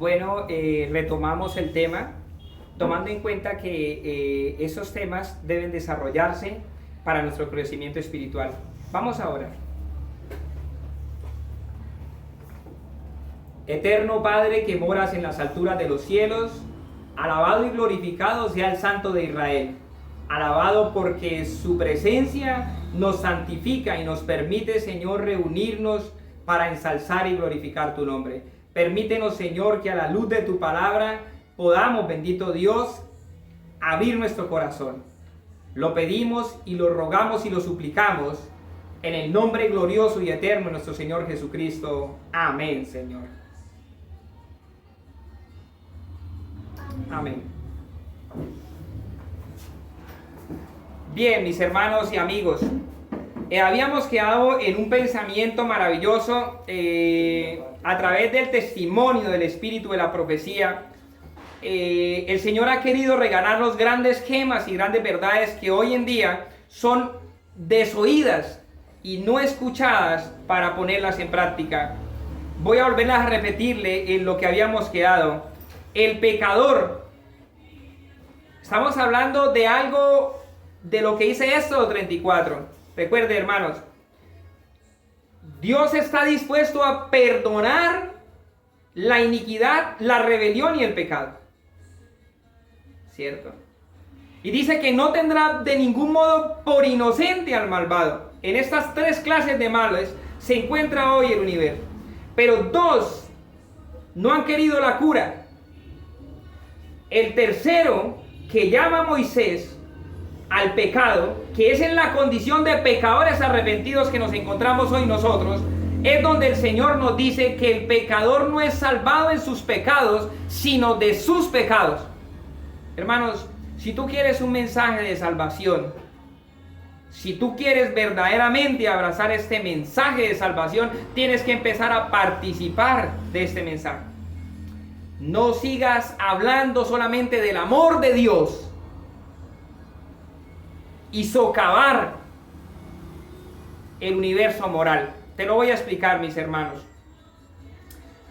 Bueno, retomamos el tema, tomando en cuenta que esos temas deben desarrollarse para nuestro crecimiento espiritual. Vamos a orar. Eterno Padre que moras en las alturas de los cielos, alabado y glorificado sea el Santo de Israel. Alabado porque su presencia nos santifica y nos permite, Señor, reunirnos para ensalzar y glorificar tu nombre. Permítenos, Señor, que a la luz de tu palabra podamos, bendito Dios, abrir nuestro corazón. Lo pedimos y lo rogamos y lo suplicamos en el nombre glorioso y eterno de nuestro Señor Jesucristo. Amén, Señor. Amén. Bien, mis hermanos y amigos, habíamos quedado en un pensamiento maravilloso a través del testimonio del Espíritu de la profecía. El Señor ha querido regalarnos grandes gemas y grandes verdades que hoy en día son desoídas y no escuchadas para ponerlas en práctica. Voy a volverlas a repetirle en lo que habíamos quedado. El pecador. Estamos hablando de algo de lo que dice Éxodo 34. Recuerde, hermanos, Dios está dispuesto a perdonar la iniquidad, la rebelión y el pecado. ¿Cierto? Y dice que no tendrá de ningún modo por inocente al malvado. En estas tres clases de males se encuentra hoy el universo. Pero dos no han querido la cura. El tercero, que llama a Moisés al pecado, que es en la condición de pecadores arrepentidos que nos encontramos hoy nosotros, es donde el Señor nos dice que el pecador no es salvado en sus pecados, sino de sus pecados. Hermanos, si tú quieres un mensaje de salvación, si tú quieres verdaderamente abrazar este mensaje de salvación, tienes que empezar a participar de este mensaje. No sigas hablando solamente del amor de Dios y socavar el universo moral. Te lo voy a explicar, mis hermanos.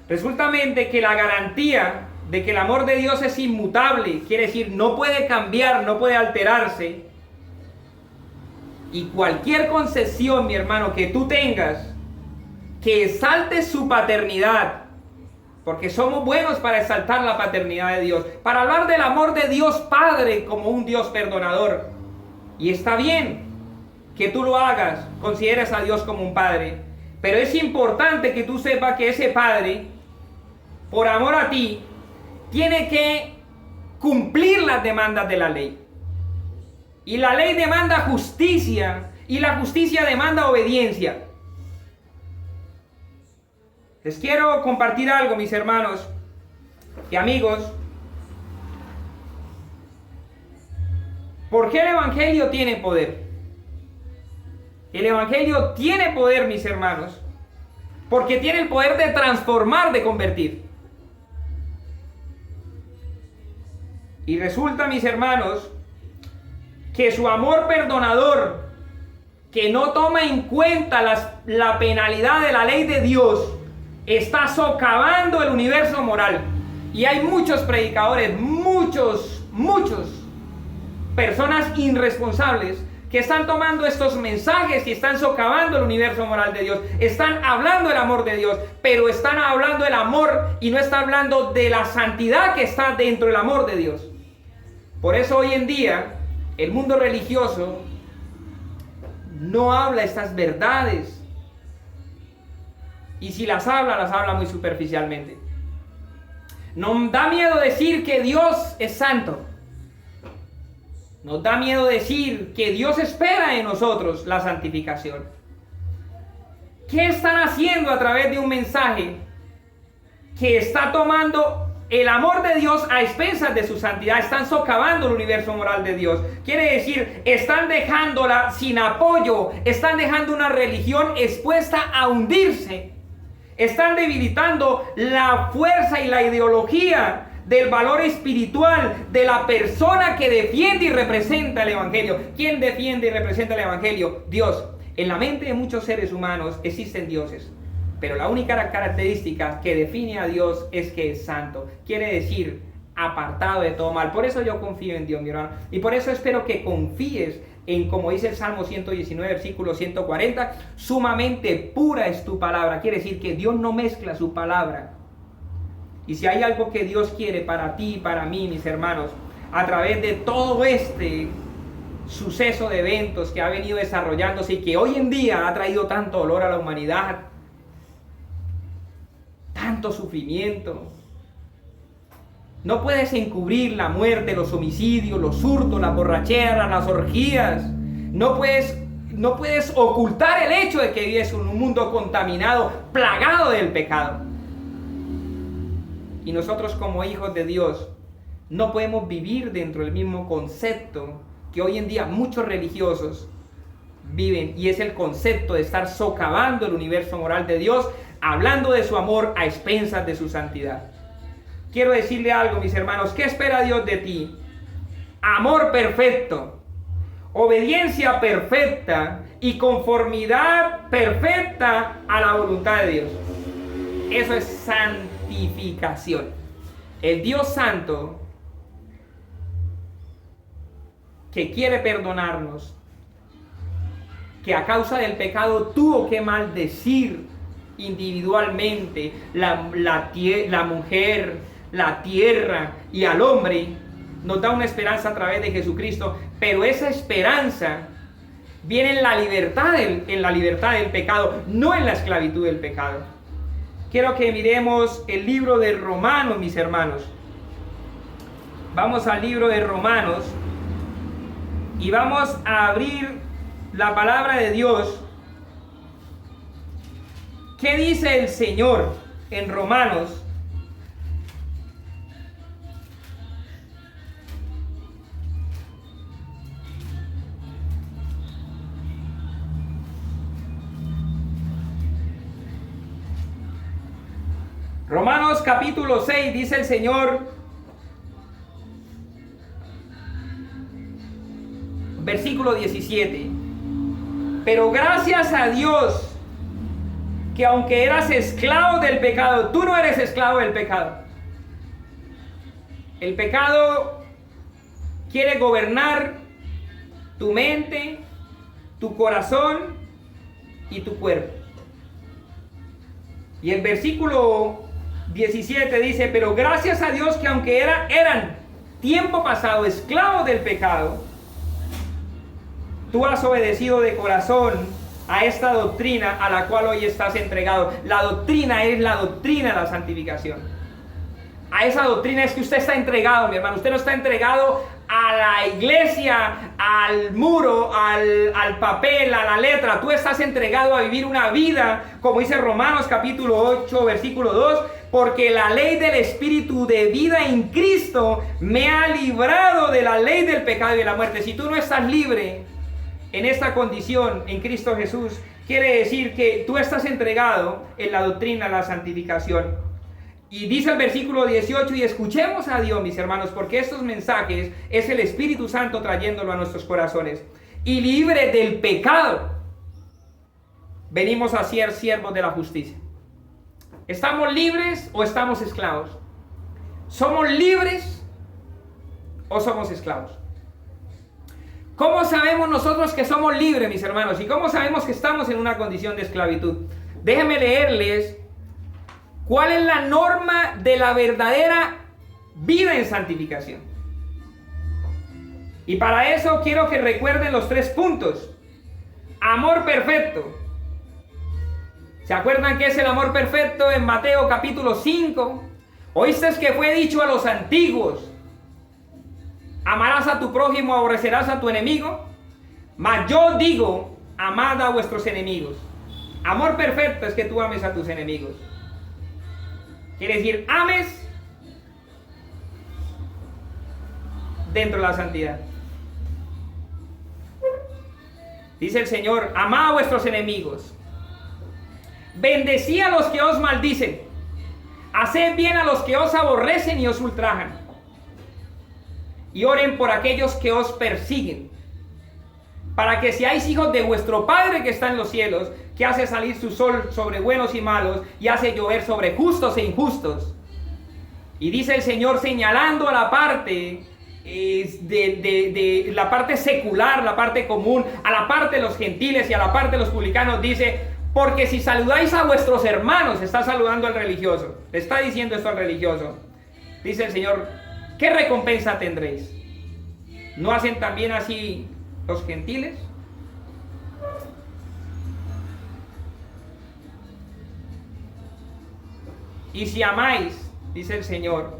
Resulta que la garantía de que el amor de Dios es inmutable, quiere decir, no puede cambiar, no puede alterarse. Y cualquier concesión, mi hermano, que tú tengas, que exalte su paternidad, porque somos buenos para exaltar la paternidad de Dios, para hablar del amor de Dios Padre como un Dios perdonador. Y está bien que tú lo hagas, consideres a Dios como un Padre, pero es importante que tú sepas que ese Padre, por amor a ti, tiene que cumplir las demandas de la ley. Y la ley demanda justicia, y la justicia demanda obediencia. Les quiero compartir algo, mis hermanos y amigos. ¿Por qué el Evangelio tiene poder? El Evangelio tiene poder, mis hermanos, porque tiene el poder de transformar, de convertir. Y resulta, mis hermanos, que su amor perdonador, que no toma en cuenta la penalidad de la ley de Dios, está socavando el universo moral. Y hay muchos predicadores, muchos personas irresponsables que están tomando estos mensajes y están socavando el universo moral de Dios. Están hablando del amor de Dios, pero están hablando del amor y no están hablando de la santidad que está dentro del amor de Dios. Por eso hoy en día el mundo religioso no habla estas verdades. Y si las habla muy superficialmente. Nos da miedo decir que Dios es santo. Nos da miedo decir que Dios espera de nosotros la santificación. ¿Qué están haciendo a través de un mensaje que está tomando el amor de Dios a expensas de su santidad? Están socavando el universo moral de Dios. Quiere decir, están dejándola sin apoyo. Están dejando una religión expuesta a hundirse. Están debilitando la fuerza y la ideología del valor espiritual de la persona que defiende y representa el Evangelio. ¿Quién defiende y representa el Evangelio? Dios. En la mente de muchos seres humanos existen dioses, Pero la única característica que define a Dios es que es santo. Quiere decir, apartado de todo mal. Por eso yo confío en Dios, mi hermano. Y por eso espero que confíes en, como dice el Salmo 119, versículo 140, sumamente pura es tu palabra. Quiere decir que Dios no mezcla su palabra. Y si hay algo que Dios quiere para ti y para mí, mis hermanos, a través de todo este suceso de eventos que ha venido desarrollándose y que hoy en día ha traído tanto dolor a la humanidad, tanto sufrimiento. No puedes encubrir la muerte, los homicidios, los hurtos, las borracheras, las orgías. No puedes ocultar el hecho de que vives en un mundo contaminado, plagado del pecado. Y nosotros como hijos de Dios no podemos vivir dentro del mismo concepto que hoy en día muchos religiosos viven, y es el concepto de estar socavando el universo moral de Dios, hablando de su amor a expensas de su santidad. Quiero decirle algo, mis hermanos. ¿Qué espera Dios de ti? Amor perfecto, obediencia perfecta y conformidad perfecta a la voluntad de Dios. Eso es santificación. El Dios santo, que quiere perdonarnos, que a causa del pecado tuvo que maldecir individualmente la mujer, la tierra y al hombre, nos da una esperanza a través de Jesucristo. Pero esa esperanza viene en la libertad del pecado, no en la esclavitud del pecado. Quiero que miremos el libro de Romanos, mis hermanos. Vamos al libro de Romanos y vamos a abrir la palabra de Dios. ¿Qué dice el Señor en Romanos? Romanos capítulo 6, dice el Señor, versículo 17. Pero gracias a Dios, que aunque eras esclavo del pecado, tú no eres esclavo del pecado. El pecado quiere gobernar tu mente, tu corazón y tu cuerpo. Y el versículo 17 dice, pero gracias a Dios que aunque eran tiempo pasado esclavos del pecado, tú has obedecido de corazón a esta doctrina a la cual hoy estás entregado. La doctrina es la doctrina de la santificación. A esa doctrina es que usted está entregado, mi hermano. Usted no está entregado a la iglesia, al muro, al papel, a la letra. Tú estás entregado a vivir una vida, como dice Romanos capítulo 8, versículo 2, porque la ley del Espíritu de vida en Cristo me ha librado de la ley del pecado y de la muerte. Si tú no estás libre en esta condición en Cristo Jesús, quiere decir que tú estás entregado en la doctrina de la santificación. Y dice el versículo 18, y escuchemos a Dios, mis hermanos, porque estos mensajes es el Espíritu Santo trayéndolo a nuestros corazones. Y libre del pecado, venimos a ser siervos de la justicia. ¿Estamos libres o estamos esclavos? ¿Somos libres o somos esclavos? ¿Cómo sabemos nosotros que somos libres, mis hermanos? ¿Y cómo sabemos que estamos en una condición de esclavitud? Déjenme leerles cuál es la norma de la verdadera vida en santificación. Y para eso quiero que recuerden los 3 puntos. Amor perfecto. ¿Se acuerdan qué es el amor perfecto en Mateo capítulo 5? Oíste que fue dicho a los antiguos: amarás a tu prójimo, aborrecerás a tu enemigo. Mas yo digo, amad a vuestros enemigos. Amor perfecto es que tú ames a tus enemigos. Quiere decir, ames dentro de la santidad. Dice el Señor, amad a vuestros enemigos. Bendecí a los que os maldicen. Haced bien a los que os aborrecen y os ultrajan. Y oren por aquellos que os persiguen. para que seáis hijos de vuestro Padre que está en los cielos, que hace salir su sol sobre buenos y malos, y hace llover sobre justos e injustos. Y dice el Señor señalando a la parte de la parte secular, la parte común, a la parte de los gentiles y a la parte de los publicanos, dice: porque si saludáis a vuestros hermanos, está saludando al religioso, le está diciendo esto al religioso, dice el Señor, ¿qué recompensa tendréis? ¿No hacen también así los gentiles? Y si amáis, dice el Señor,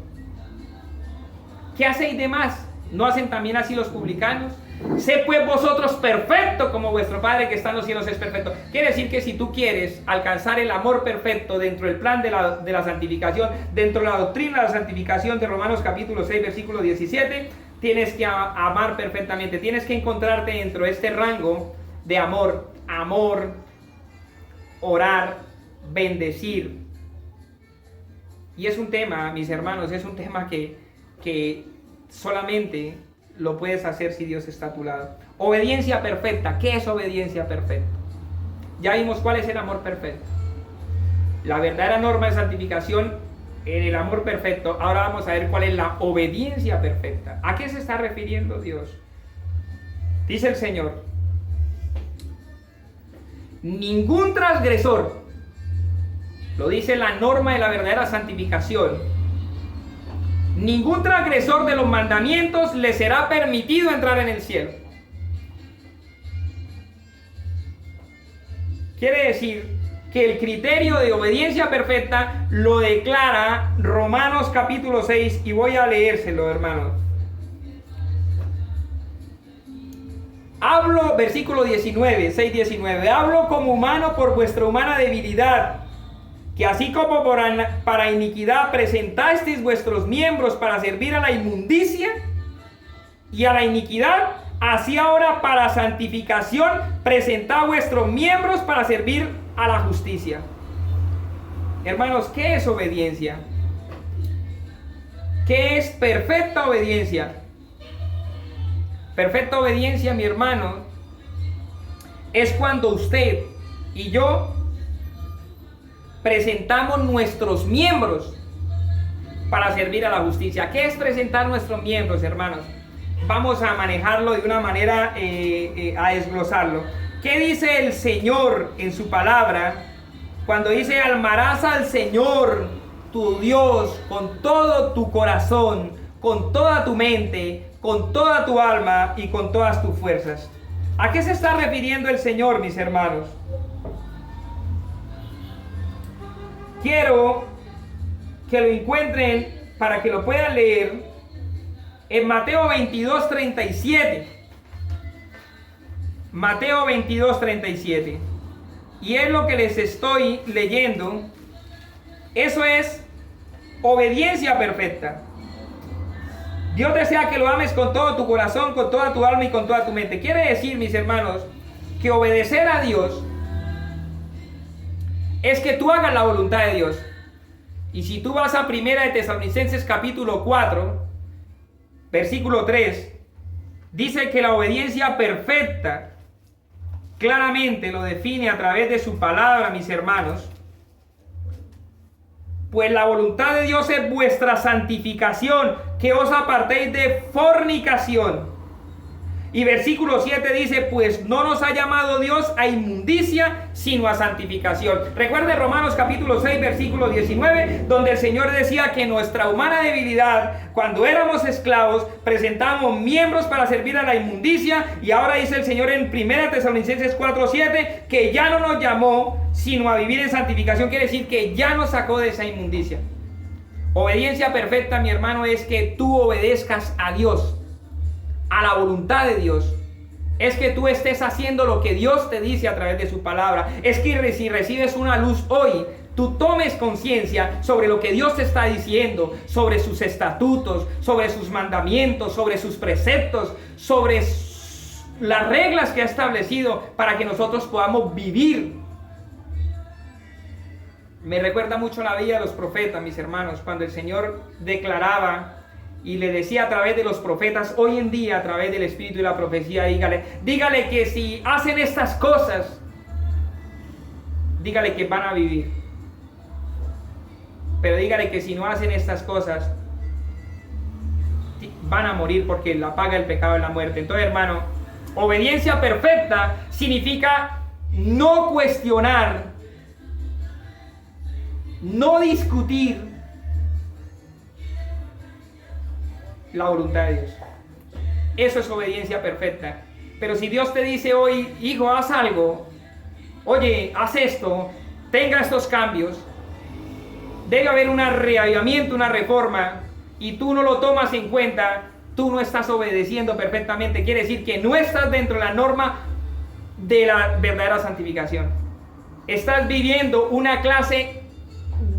¿qué hacéis de más? ¿No hacen también así los publicanos? Sé pues vosotros perfectos como vuestro Padre que está en los cielos es perfecto. Quiere decir que si tú quieres alcanzar el amor perfecto dentro del plan de la santificación, dentro de la doctrina de la santificación de Romanos capítulo 6 versículo 17, tienes que amar perfectamente, tienes que encontrarte dentro de este rango de amor, orar, bendecir. Y es un tema, mis hermanos, es un tema que solamente lo puedes hacer si Dios está a tu lado. Obediencia perfecta. ¿Qué es obediencia perfecta? Ya vimos cuál es el amor perfecto. La verdadera norma de santificación en el amor perfecto. Ahora vamos a ver cuál es la obediencia perfecta. ¿A qué se está refiriendo Dios? Dice el Señor: ningún transgresor, lo dice la norma de la verdadera santificación, ningún transgresor de los mandamientos le será permitido entrar en el cielo. Quiere decir que el criterio de obediencia perfecta lo declara Romanos capítulo 6, y voy a leérselo, hermanos. Hablo, versículo 19, 6:19, hablo como humano por vuestra humana debilidad, que así como para iniquidad presentasteis vuestros miembros para servir a la inmundicia y a la iniquidad, así ahora para santificación presentad vuestros miembros para servir a la justicia. Hermanos, ¿qué es obediencia? ¿Qué es perfecta obediencia? Perfecta obediencia, mi hermano, es cuando usted y yo presentamos nuestros miembros para servir a la justicia. ¿Qué es presentar nuestros miembros, hermanos? Vamos a manejarlo de una manera, a desglosarlo. ¿Qué dice el Señor en su palabra cuando dice: amarás al Señor tu Dios con todo tu corazón, con toda tu mente, con toda tu alma y con todas tus fuerzas? ¿A qué se está refiriendo el Señor, mis hermanos? Quiero que lo encuentren para que lo puedan leer en Mateo 22:37. Mateo 22:37. Y es lo que les estoy leyendo. Eso es obediencia perfecta. Dios desea que lo ames con todo tu corazón, con toda tu alma y con toda tu mente. Quiere decir, mis hermanos, que obedecer a Dios es que tú hagas la voluntad de Dios. Y si tú vas a 1 de Tesalonicenses capítulo 4, versículo 3, dice que la obediencia perfecta claramente lo define a través de su palabra, mis hermanos. Pues la voluntad de Dios es vuestra santificación, que os apartéis de fornicación. Y versículo 7 dice: pues no nos ha llamado Dios a inmundicia, sino a santificación. Recuerde Romanos capítulo 6, versículo 19, donde el Señor decía que nuestra humana debilidad, cuando éramos esclavos, presentamos miembros para servir a la inmundicia. Y ahora dice el Señor en 1 Tesalonicenses 4, 7, que ya no nos llamó, sino a vivir en santificación. Quiere decir que ya nos sacó de esa inmundicia. Obediencia perfecta, mi hermano, es que tú obedezcas a Dios, a la voluntad de Dios. Es que tú estés haciendo lo que Dios te dice a través de su palabra. Es que si recibes una luz hoy, tú tomes conciencia sobre lo que Dios te está diciendo, sobre sus estatutos, sobre sus mandamientos, sobre sus preceptos, sobre las reglas que ha establecido para que nosotros podamos vivir. Me recuerda mucho la vida de los profetas, mis hermanos, cuando el Señor declaraba y le decía a través de los profetas, hoy en día a través del Espíritu y la profecía, dígale que si hacen estas cosas, dígale que van a vivir. Pero dígale que si no hacen estas cosas, van a morir, porque la paga del pecado es la muerte. Entonces, hermano, obediencia perfecta significa no cuestionar, no discutir la voluntad de Dios. Eso es obediencia perfecta. Pero si Dios te dice hoy, hijo, haz algo, oye, haz esto, tenga estos cambios, debe haber un reavivamiento, una reforma, y tú no lo tomas en cuenta, tú no estás obedeciendo perfectamente. Quiere decir que no estás dentro de la norma de la verdadera santificación. Estás viviendo una clase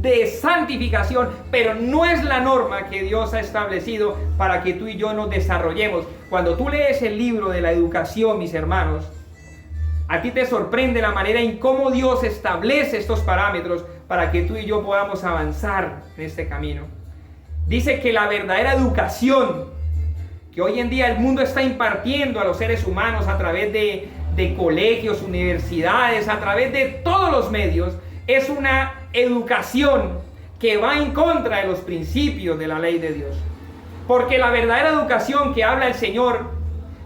de santificación, pero no es la norma que Dios ha establecido para que tú y yo nos desarrollemos. Cuando tú lees el libro de la educación, mis hermanos, a ti te sorprende la manera en cómo Dios establece estos parámetros para que tú y yo podamos avanzar en este camino. Dice que la verdadera educación que hoy en día el mundo está impartiendo a los seres humanos a través de colegios, universidades, a través de todos los medios, es una educación que va en contra de los principios de la ley de Dios. Porque la verdadera educación que habla el Señor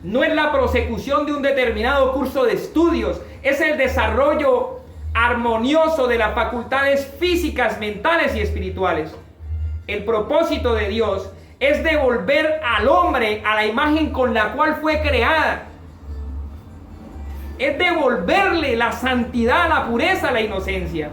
no es la prosecución de un determinado curso de estudios, es el desarrollo armonioso de las facultades físicas, mentales y espirituales. El propósito de Dios es devolver al hombre a la imagen con la cual fue creada. Es devolverle la santidad, la pureza, la inocencia.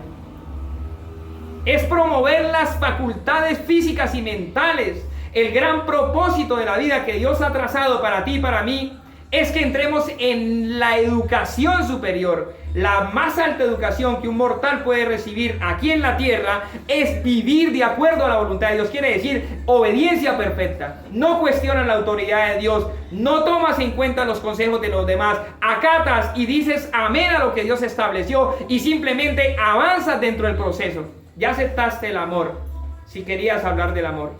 Es promover las facultades físicas y mentales. El gran propósito de la vida que Dios ha trazado para ti y para mí es que entremos en la educación superior. La más alta educación que un mortal puede recibir aquí en la tierra es vivir de acuerdo a la voluntad de Dios. Quiere decir obediencia perfecta. No cuestionas la autoridad de Dios, no tomas en cuenta los consejos de los demás, acatas y dices amén a lo que Dios estableció y simplemente avanzas dentro del proceso. Ya aceptaste el amor, si querías hablar del amor.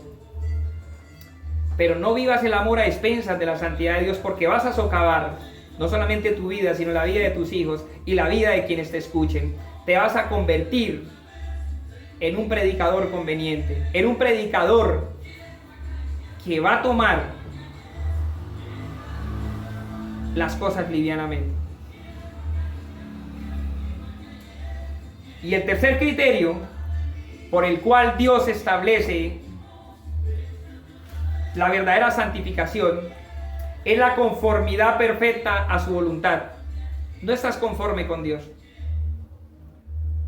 Pero no vivas el amor a expensas de la santidad de Dios, porque vas a socavar no solamente tu vida, sino la vida de tus hijos y la vida de quienes te escuchen. Te vas a convertir en un predicador conveniente, en un predicador que va a tomar las cosas livianamente. Y el tercer criterio por el cual Dios establece la verdadera santificación es la conformidad perfecta a su voluntad. No estás conforme con Dios.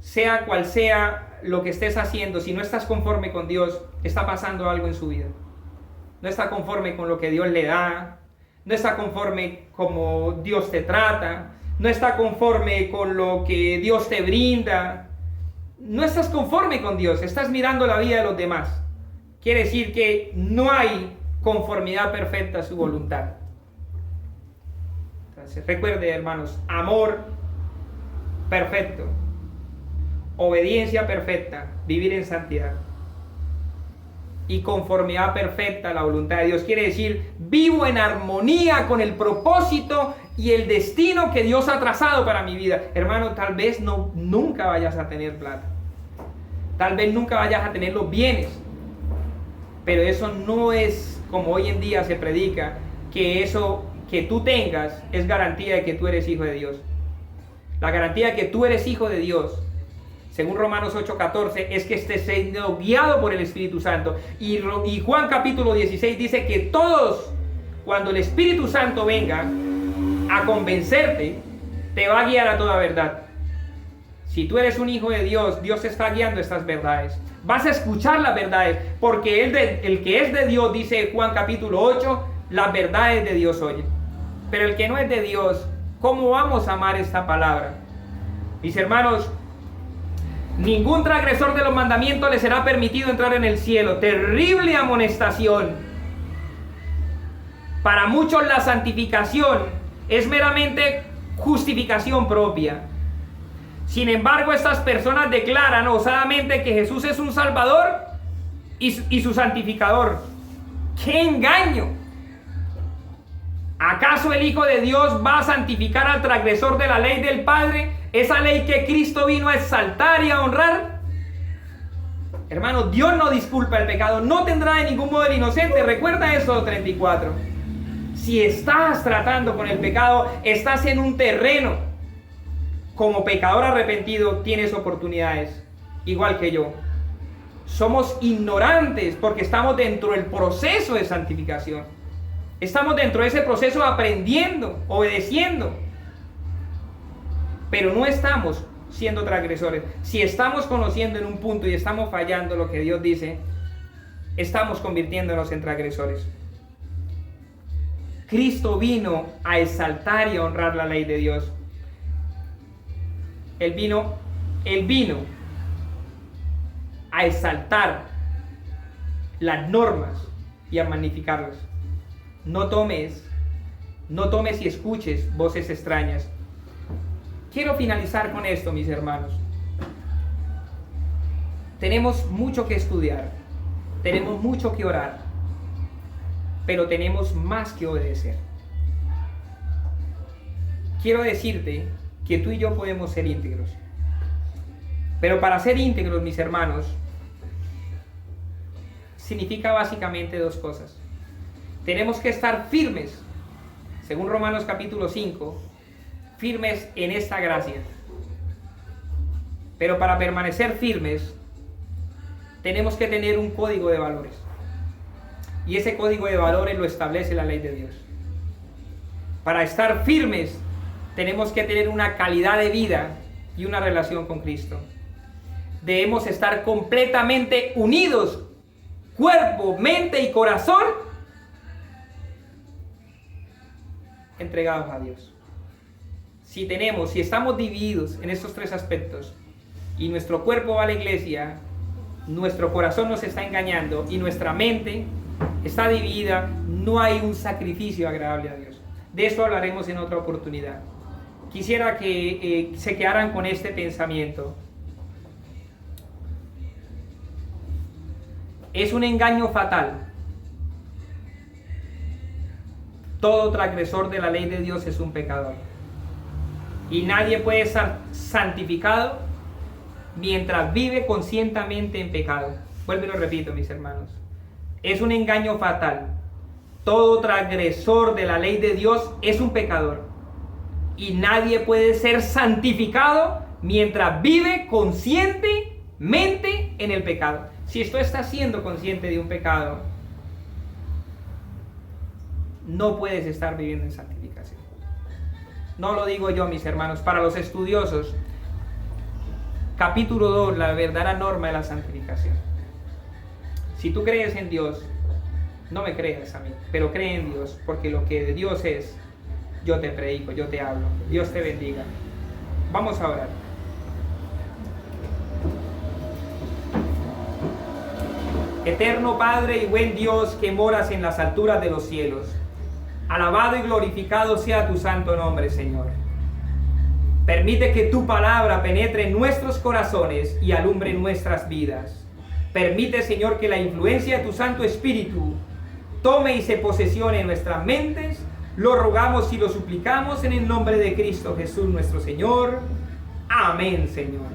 Sea cual sea lo que estés haciendo, si no estás conforme con Dios, está pasando algo en su vida. No está conforme con lo que Dios le da, no está conforme como Dios te trata, no está conforme con lo que Dios te brinda. No estás conforme con Dios, estás mirando la vida de los demás. Quiere decir que no hay conformidad perfecta a su voluntad. Entonces, recuerde, hermanos, amor perfecto, obediencia perfecta, vivir en santidad y conformidad perfecta a la voluntad de Dios. Quiere decir, vivo en armonía con el propósito y el destino que Dios ha trazado para mi vida. Hermano, tal vez nunca vayas a tener plata, tal vez nunca vayas a tener los bienes, pero eso no es como hoy en día se predica, que eso que tú tengas es garantía de que tú eres hijo de Dios. La garantía de que tú eres hijo de Dios, según Romanos 8:14, es que estés siendo guiado por el Espíritu Santo. Y Juan capítulo 16 dice que todos, cuando el Espíritu Santo venga a convencerte, te va a guiar a toda verdad. Si tú eres un hijo de Dios, Dios te está guiando estas verdades. Vas a escuchar las verdades, porque el que es de Dios, dice Juan capítulo 8, las verdades de Dios oye. Pero el que no es de Dios, ¿cómo vamos a amar esta palabra? Mis hermanos, ningún transgresor de los mandamientos le será permitido entrar en el cielo. Terrible amonestación. Para muchos la santificación es meramente justificación propia. Sin embargo, estas personas declaran osadamente que Jesús es un Salvador y su santificador. ¡Qué engaño! ¿Acaso el Hijo de Dios va a santificar al transgresor de la ley del Padre? Esa ley que Cristo vino a exaltar y a honrar. Hermano, Dios no disculpa el pecado, no tendrá de ningún modo el inocente. Recuerda eso, 34. Si estás tratando con el pecado, estás en un terreno. Como pecador arrepentido, tienes oportunidades, igual que yo. Somos ignorantes porque estamos dentro del proceso de santificación. Estamos dentro de ese proceso aprendiendo, obedeciendo. Pero no estamos siendo transgresores. Si estamos conociendo en un punto y estamos fallando lo que Dios dice, estamos convirtiéndonos en transgresores. Cristo vino a exaltar y a honrar la ley de Dios. Él vino a exaltar las normas y a magnificarlas. No tomes y escuches voces extrañas. Quiero finalizar con esto, mis hermanos. Tenemos mucho que estudiar, tenemos mucho que orar, pero tenemos más que obedecer. Quiero decirte que tú y yo podemos ser íntegros. Pero para ser íntegros, mis hermanos, significa básicamente dos cosas. Tenemos que estar firmes, según Romanos capítulo 5, firmes en esta gracia. Pero para permanecer firmes, tenemos que tener un código de valores. Y ese código de valores lo establece la ley de Dios. Para estar firmes, tenemos que tener una calidad de vida y una relación con Cristo. Debemos estar completamente unidos, cuerpo, mente y corazón, entregados a Dios. Si estamos divididos en estos tres aspectos y nuestro cuerpo va a la iglesia, nuestro corazón nos está engañando y nuestra mente está dividida, no hay un sacrificio agradable a Dios. De eso hablaremos en otra oportunidad. Quisiera que se quedaran con este pensamiento. Es un engaño fatal. Todo transgresor de la ley de Dios es un pecador. Y nadie puede ser santificado mientras vive conscientemente en pecado. Vuelvo y lo repito, mis hermanos. Es un engaño fatal. Todo transgresor de la ley de Dios es un pecador. Y nadie puede ser santificado mientras vive conscientemente en el pecado. Si tú estás siendo consciente de un pecado, no puedes estar viviendo en santificación. No lo digo yo, mis hermanos. Para los estudiosos, capítulo 2, la verdadera norma de la santificación. Si tú crees en Dios, no me creas a mí, pero cree en Dios, porque lo que de Dios es, yo te predico, yo te hablo. Dios te bendiga. Vamos a orar. Eterno Padre y buen Dios que moras en las alturas de los cielos, alabado y glorificado sea tu santo nombre, Señor. Permite que tu palabra penetre en nuestros corazones y alumbre nuestras vidas. Permite, Señor, que la influencia de tu Santo Espíritu tome y se posesione en nuestras mentes. Lo rogamos y lo suplicamos en el nombre de Cristo Jesús nuestro Señor. Amén, Señor.